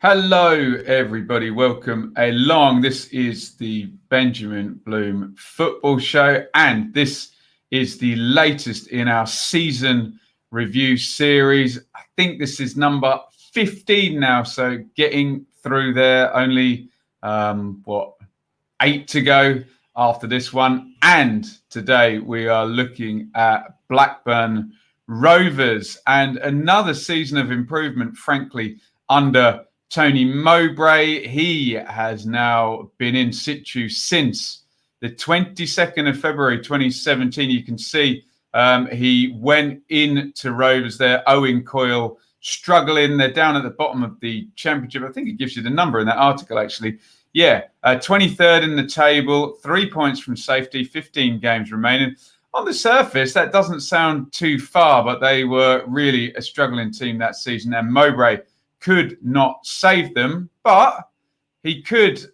Hello, everybody. Welcome along. This is the Benjamin Bloom Football Show, and this is the latest in our season review series. I think this is number 15 now, so getting through there. Only, 8 to go after this one. And today we are looking at Blackburn Rovers and another season of improvement, frankly, under Tony Mowbray. He has now been in situ since the 22nd of February 2017. You can see he went into Rovers there. Owen Coyle struggling. They're down at the bottom of the championship. I think it gives you the number in that article, actually. Yeah, 23rd in the table, 3 points from safety, 15 games remaining. On the surface, that doesn't sound too far, but they were really a struggling team that season. And Mowbray could not save them, but he could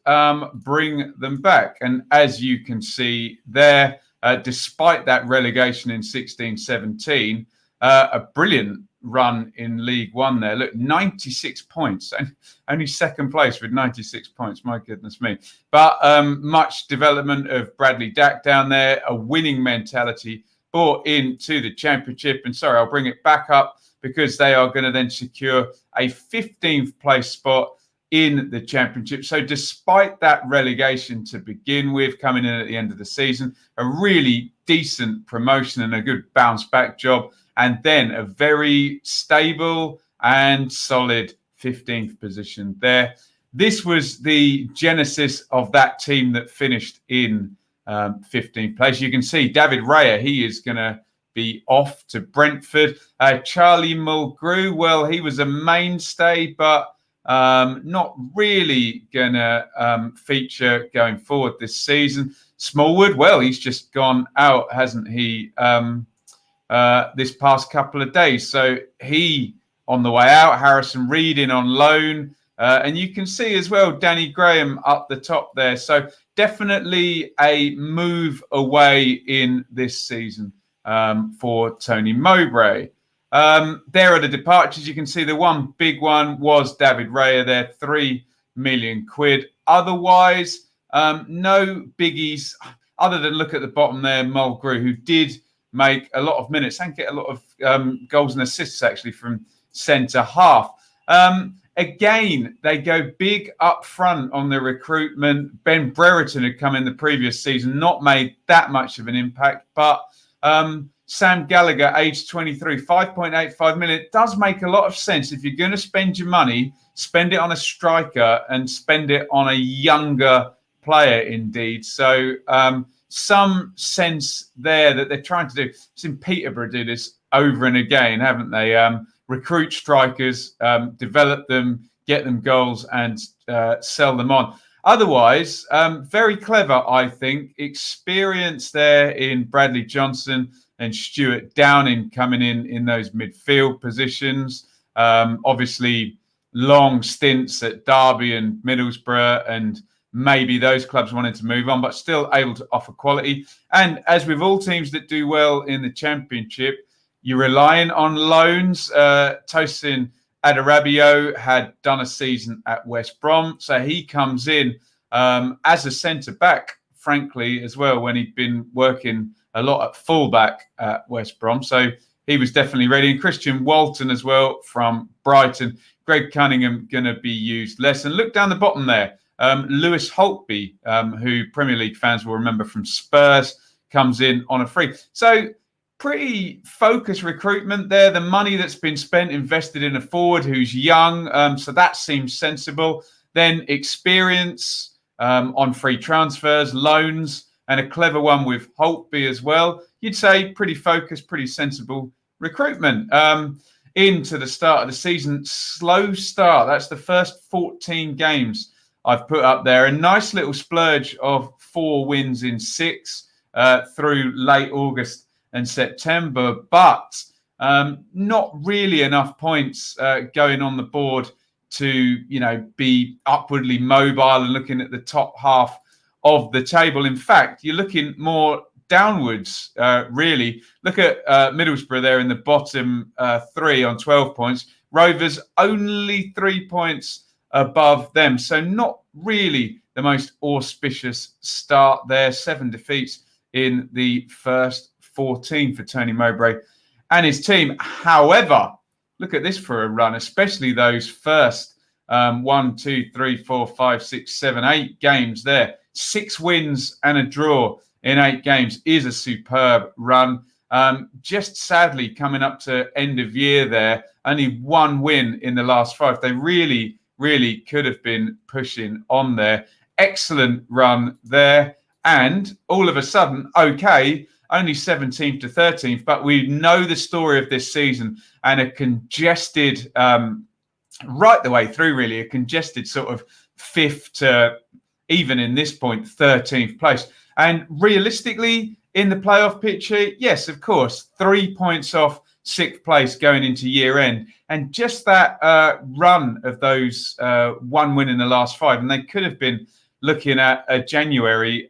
bring them back. And as you can see there, despite that relegation in 16-17, a brilliant run in League One there. Look, 96 points, and only second place with 96 points. My goodness me. But much development of Bradley Dack down there, a winning mentality brought into the championship. And sorry, I'll bring it back up, because they are going to then secure a 15th place spot in the championship. So despite that relegation to begin with, coming in at the end of the season, a really decent promotion and a good bounce back job, and then a very stable and solid 15th position there. This was the genesis of that team that finished in 15th place. You can see David Raya, he is going to be off to Brentford. Charlie Mulgrew, well, he was a mainstay, but not really going to feature going forward this season. Smallwood, well, he's just gone out, hasn't he, this past couple of days. So he on the way out. Harrison Reed in on loan. And you can see as well Danny Graham up the top there. So definitely a move away in this season for Tony Mowbray. There are the departures. You can see the one big one was David Raya there, 3 million quid. Otherwise, no biggies other than look at the bottom there, Mulgrew, who did make a lot of minutes and get a lot of goals and assists actually from centre half. Again, they go big up front on the recruitment. Ben Brereton had come in the previous season, not made that much of an impact, but Sam Gallagher, age 23, 5.85 million. It does make a lot of sense. If you're going to spend your money, spend it on a striker and spend it on a younger player indeed. So some sense there that they're trying to do. I've seen Peterborough do this over and again, haven't they? Recruit strikers, develop them, get them goals and sell them on. Otherwise, very clever, I think. Experience there in Bradley Johnson and Stuart Downing coming in those midfield positions. Obviously, long stints at Derby and Middlesbrough, and maybe those clubs wanted to move on, but still able to offer quality. And as with all teams that do well in the Championship, you're relying on loans. Tosin Adarabio had done a season at West Brom, so he comes in as a centre-back, frankly, as well, when he'd been working a lot at full-back at West Brom. So he was definitely ready. And Christian Walton as well from Brighton. Greg Cunningham going to be used less. And look down the bottom there. Lewis Holtby, who Premier League fans will remember from Spurs, comes in on a free. So pretty focused recruitment there. The money that's been spent invested in a forward who's young. So that seems sensible. Then experience on free transfers, loans, and a clever one with Holtby as well. You'd say pretty focused, pretty sensible recruitment. Into the start of the season, slow start. That's the first 14 games I've put up there. A nice little splurge of 4 wins in 6 through late August and September, but not really enough points going on the board to, be upwardly mobile and looking at the top half of the table. In fact, you're looking more downwards, really. Look at Middlesbrough there in the bottom 3 on 12 points. Rovers only 3 points above them. So not really the most auspicious start there. 7 defeats in the first 14 for Tony Mowbray and his team. However, look at this for a run, especially those first 1, 2, 3, 4, 5, 6, 7, 8 games there. 6 wins and a draw in 8 games is a superb run. Just sadly coming up to end of year there, only 1 win in the last 5. They really could have been pushing on there. Excellent run there. And all of a sudden, okay, only 17th to 13th, but we know the story of this season and a congested, right the way through really, a congested sort of 5th to even in this point, 13th place. And realistically, in the playoff picture, yes, of course, 3 points off 6th place going into year end. And just that run of those 1 win in the last 5, and they could have been looking at a January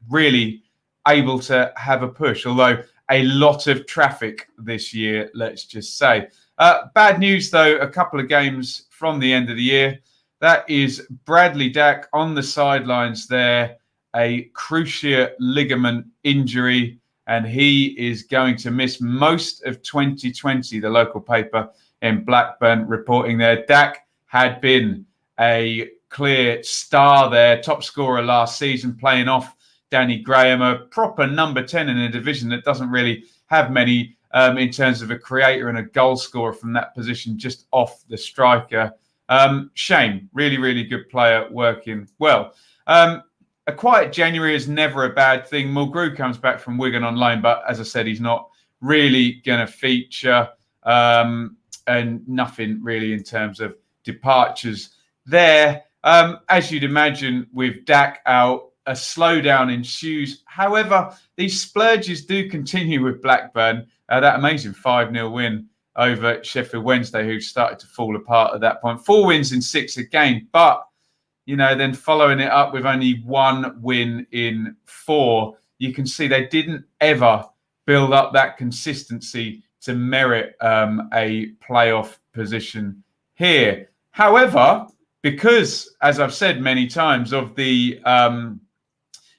really able to have a push, although a lot of traffic this year, let's just say. Bad news, though, a couple of games from the end of the year. That is Bradley Dack on the sidelines there, a cruciate ligament injury, and he is going to miss most of 2020, the local paper in Blackburn reporting there. Dack had been a clear star there, top scorer last season, playing off Danny Graham, a proper number 10 in a division that doesn't really have many in terms of a creator and a goal scorer from that position, just off the striker. Shame, really good player working well. A quiet January is never a bad thing. Mulgrew comes back from Wigan on loan, but as I said, he's not really going to feature and nothing really in terms of departures there. As you'd imagine, with Dack out, a slowdown ensues. However, these splurges do continue with Blackburn. That amazing 5-0 win over Sheffield Wednesday, who started to fall apart at that point. 4 wins in 6 again, but then following it up with only 1 win in 4, you can see they didn't ever build up that consistency to merit a playoff position here. However, because, as I've said many times, of the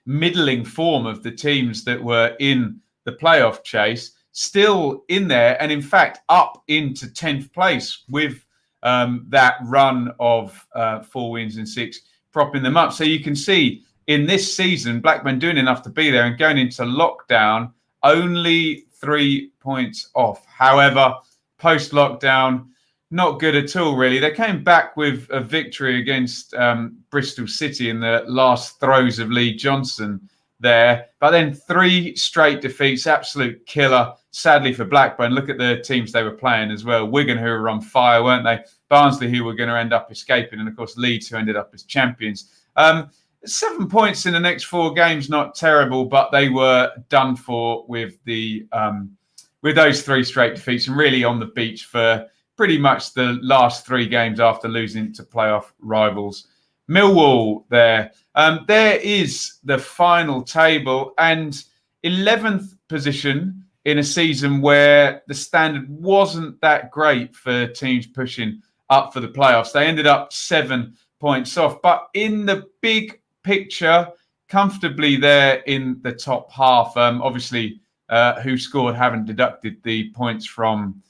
middling form of the teams that were in the playoff chase, still in there, and in fact up into 10th place with that run of 4 wins in 6, propping them up. So you can see in this season, Blackburn doing enough to be there and going into lockdown, only 3 points off. However, post-lockdown, not good at all, really. They came back with a victory against Bristol City in the last throes of Lee Johnson there. But then 3 straight defeats, absolute killer. Sadly for Blackburn, look at the teams they were playing as well. Wigan, who were on fire, weren't they? Barnsley, who were going to end up escaping. And, of course, Leeds, who ended up as champions. 7 points in the next 4 games, not terrible, but they were done for with those 3 straight defeats and really on the beach for pretty much the last 3 games after losing to playoff rivals. Millwall there. There is the final table and 11th position in a season where the standard wasn't that great for teams pushing up for the playoffs. They ended up 7 points off, but in the big picture, comfortably there in the top half. Obviously, who scored haven't deducted the points from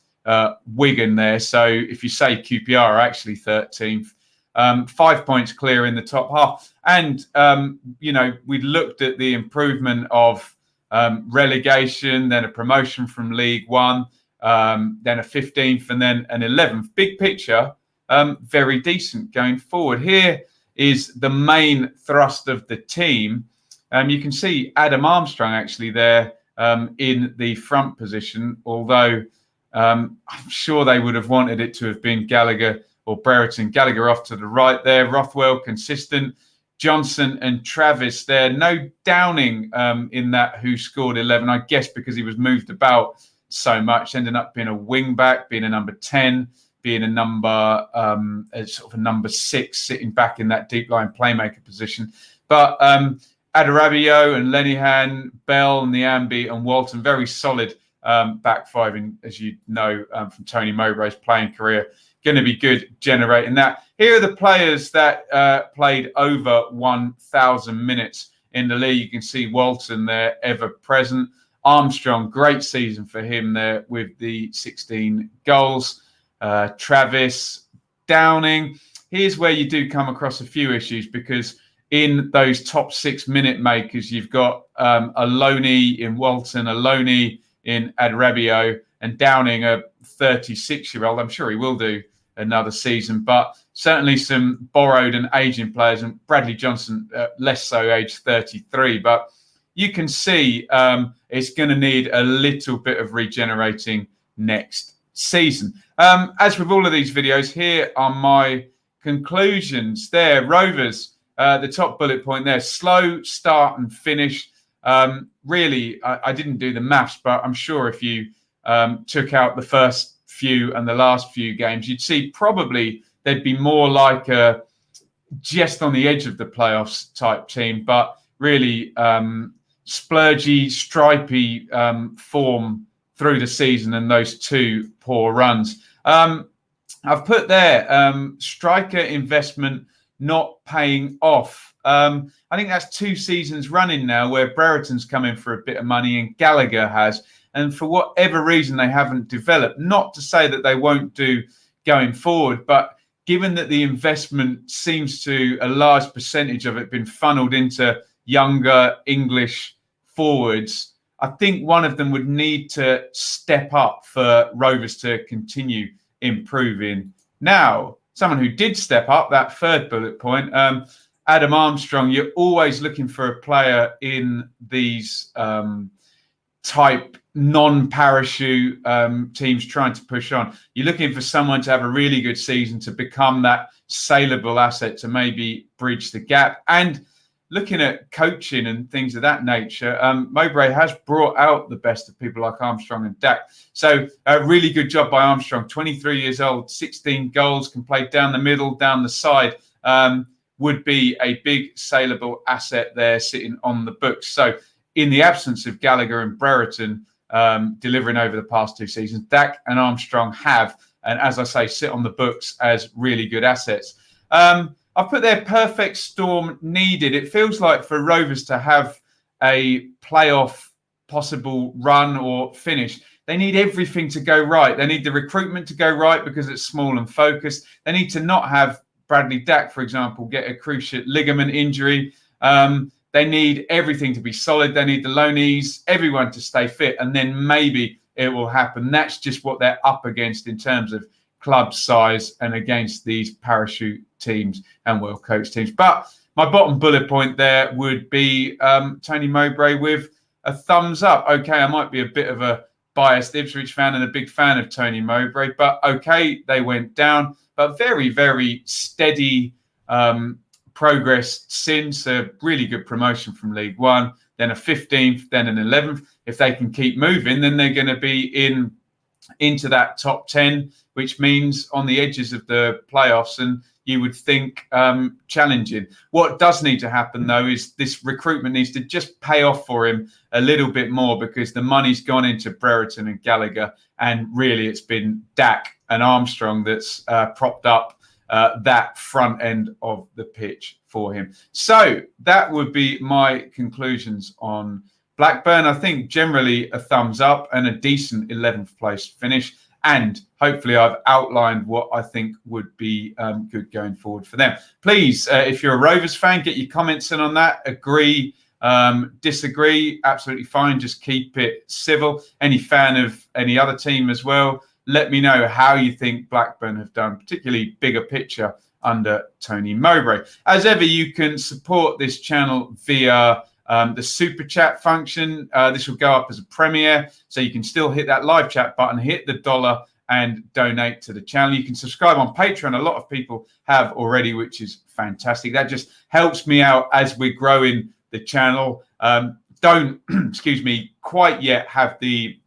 Wigan there. So if you say QPR are actually 13th, 5 points clear in the top half. And, we looked at the improvement of relegation, then a promotion from League One, then a 15th and then an 11th. Big picture, very decent going forward. Here is the main thrust of the team. You can see Adam Armstrong actually there in the front position, although I'm sure they would have wanted it to have been Gallagher or Brereton. Gallagher off to the right there. Rothwell consistent. Johnson and Travis there. No Downing in that who scored 11, I guess because he was moved about so much, ending up being a wing back, being a number 10, being a number sort of a number 6, sitting back in that deep line playmaker position. But Adarabio and Lenihan, Bell, Niambi and Walton, very solid back 5, as you know from Tony Mowbray's playing career going to be good generating that. Here are the players that played over 1,000 minutes in the league. You can see Walton there, ever present. Armstrong, great season for him there with the 16 goals. Travis, Downing. Here's where you do come across a few issues, because in those top 6 minute makers, you've got a Loney in Walton, a Loney in Adrabio, and Downing, a 36-year-old. I'm sure he will do another season, but certainly some borrowed and aging players, and Bradley Johnson, less so, age 33. But you can see it's going to need a little bit of regenerating next season. As with all of these videos, here are my conclusions there. Rovers, the top bullet point there, slow start and finish. Really, I didn't do the maths, but I'm sure if you took out the first few and the last few games, you'd see probably they'd be more like a just on the edge of the playoffs type team, but really splurgy, stripy form through the season, and those 2 poor runs. I've put there striker investment not paying off. I think that's 2 seasons running now where Brereton's come in for a bit of money and Gallagher has. And for whatever reason, they haven't developed. Not to say that they won't do going forward, but given that the investment seems to, a large percentage of it, been funneled into younger English forwards, I think one of them would need to step up for Rovers to continue improving. Now, someone who did step up, that third bullet point, Adam Armstrong. You're always looking for a player in these type non-parachute teams trying to push on. You're looking for someone to have a really good season, to become that saleable asset, to maybe bridge the gap. And looking at coaching and things of that nature, Mowbray has brought out the best of people like Armstrong and Dack. So a really good job by Armstrong, 23 years old, 16 goals, can play down the middle, down the side, would be a big saleable asset there sitting on the books. So in the absence of Gallagher and Brereton delivering over the past 2 seasons, Dack and Armstrong have, and as I say, sit on the books as really good assets. I've put their perfect storm needed. It feels like for Rovers to have a playoff possible run or finish, they need everything to go right. They need the recruitment to go right because it's small and focused. They need to not have Bradley Dack, for example, get a cruciate ligament injury. They need everything to be solid. They need the loanees, everyone to stay fit, and then maybe it will happen. That's just what they're up against in terms of club size and against these parachute teams and well-coached teams. But my bottom bullet point there would be Tony Mowbray with a thumbs up. Okay, I might be a bit of a biased Ipswich fan and a big fan of Tony Mowbray, but okay, they went down, but very, very steady progress since. A really good promotion from League One, then a 15th, then an 11th. If they can keep moving, then they're going to be into that top 10, which means on the edges of the playoffs, and you would think challenging. What does need to happen, though, is this recruitment needs to just pay off for him a little bit more, because the money's gone into Brereton and Gallagher, and really it's been Dack and Armstrong that's propped up that front end of the pitch for him. So that would be my conclusions on Blackburn. I think generally a thumbs up and a decent 11th place finish. And hopefully I've outlined what I think would be good going forward for them. Please, if you're a Rovers fan, get your comments in on that. Agree, disagree, absolutely fine. Just keep it civil. Any fan of any other team as well, let me know how you think Blackburn have done, particularly bigger picture under Tony Mowbray. As ever, you can support this channel via the super chat function. This will go up as a premiere, so you can still hit that live chat button, hit the $1 and donate to the channel. You can subscribe on Patreon. A lot of people have already, which is fantastic. That just helps me out as we're growing the channel. Don't, excuse me, quite yet have the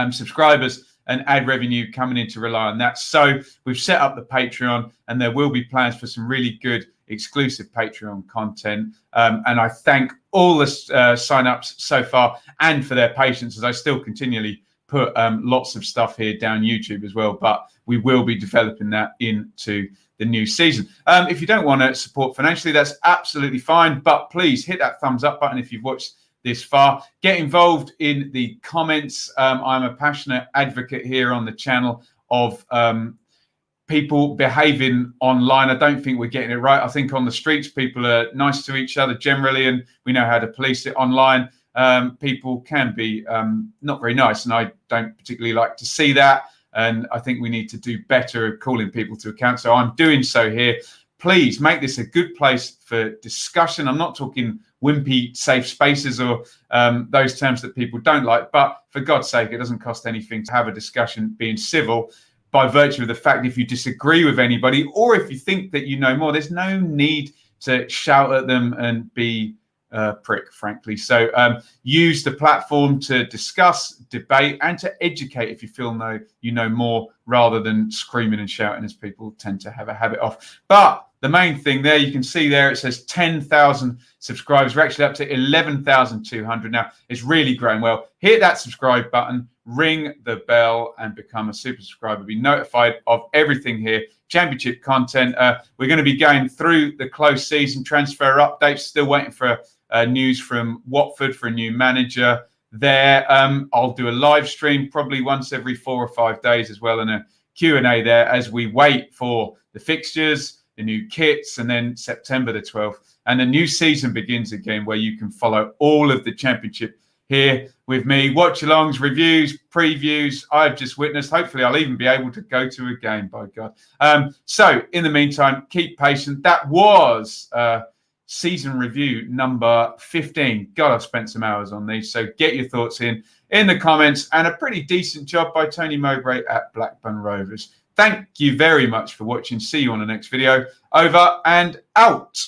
subscribers and ad revenue coming in to rely on that. So we've set up the Patreon, and there will be plans for some really good exclusive Patreon content. And I thank all the sign-ups so far and for their patience, as I still continually put lots of stuff here down YouTube as well, but we will be developing that into the new season. If you don't want to support financially, that's absolutely fine, but please hit that thumbs up button if you've watched this far. Get involved in the comments. I'm a passionate advocate here on the channel of people behaving online. I don't think we're getting it right. I think on the streets, people are nice to each other generally, and we know how to police it online. People can be not very nice, and I don't particularly like to see that. And I think we need to do better at calling people to account. So I'm doing so here. Please make this a good place for discussion. I'm not talking wimpy safe spaces or those terms that people don't like, but for God's sake, it doesn't cost anything to have a discussion being civil. By virtue of the fact, if you disagree with anybody or if you think that you know more, there's no need to shout at them and be a prick, frankly. So use the platform to discuss, debate, and to educate if you feel you know more, rather than screaming and shouting as people tend to have a habit of. But the main thing there, you can see there, it says 10,000 subscribers. We're actually up to 11,200 now. It's really growing well. Hit that subscribe button, ring the bell, and become a super subscriber. Be notified of everything here. Championship content. We're going to be going through the close season transfer updates. Still waiting for news from Watford for a new manager there. I'll do a live stream probably once every 4 or 5 days as well, and a Q&A there as we wait for the fixtures, the new kits, and then September the 12th. And the new season begins again, where you can follow all of the championship here with me. Watch-alongs, reviews, previews, I've just witnessed. Hopefully, I'll even be able to go to a game, by God. So, in the meantime, keep patient. That was season review number 15. God, I've spent some hours on these. So, get your thoughts in the comments. And a pretty decent job by Tony Mowbray at Blackburn Rovers. Thank you very much for watching. See you on the next video. Over and out.